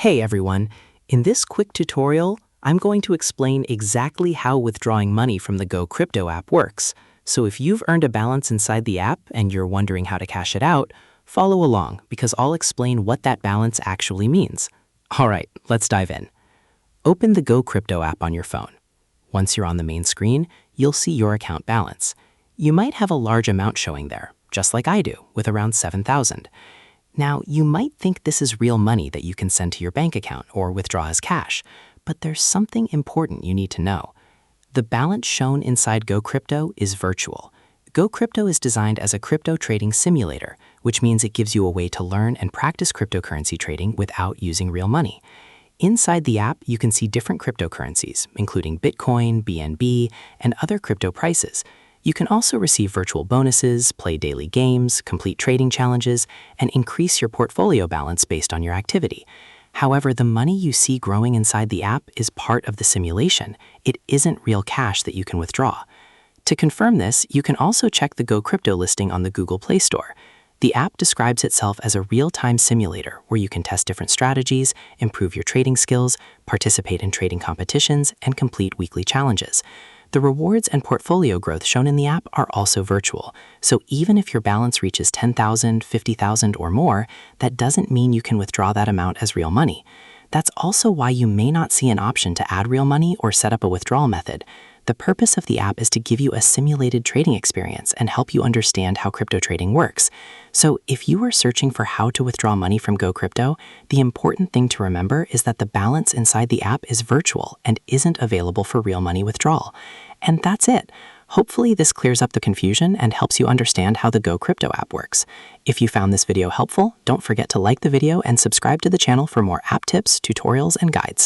Hey everyone, in this quick tutorial, I'm going to explain exactly how withdrawing money from the GoCrypto app works. So if you've earned a balance inside the app and you're wondering how to cash it out, follow along because I'll explain what that balance actually means. All right, let's dive in. Open the GoCrypto app on your phone. Once you're on the main screen, you'll see your account balance. You might have a large amount showing there, just like I do, with around 7,000. Now, you might think this is real money that you can send to your bank account or withdraw as cash, but there's something important you need to know. The balance shown inside GoCrypto is virtual. GoCrypto is designed as a crypto trading simulator, which means it gives you a way to learn and practice cryptocurrency trading without using real money. Inside the app, you can see different cryptocurrencies, including Bitcoin, BNB, and other crypto prices. You can also receive virtual bonuses, play daily games, complete trading challenges, and increase your portfolio balance based on your activity. However, the money you see growing inside the app is part of the simulation. It isn't real cash that you can withdraw. To confirm this, you can also check the GoCrypto listing on the Google Play Store. The app describes itself as a real-time simulator where you can test different strategies, improve your trading skills, participate in trading competitions, and complete weekly challenges. The rewards and portfolio growth shown in the app are also virtual, so even if your balance reaches 10,000, 50,000 or more, that doesn't mean you can withdraw that amount as real money. That's also why you may not see an option to add real money or set up a withdrawal method. The purpose of the app is to give you a simulated trading experience and help you understand how crypto trading works. So if you are searching for how to withdraw money from GoCrypto, the important thing to remember is that the balance inside the app is virtual and isn't available for real money withdrawal. And that's it. Hopefully this clears up the confusion and helps you understand how the GoCrypto app works. If you found this video helpful, don't forget to like the video and subscribe to the channel for more app tips, tutorials, and guides.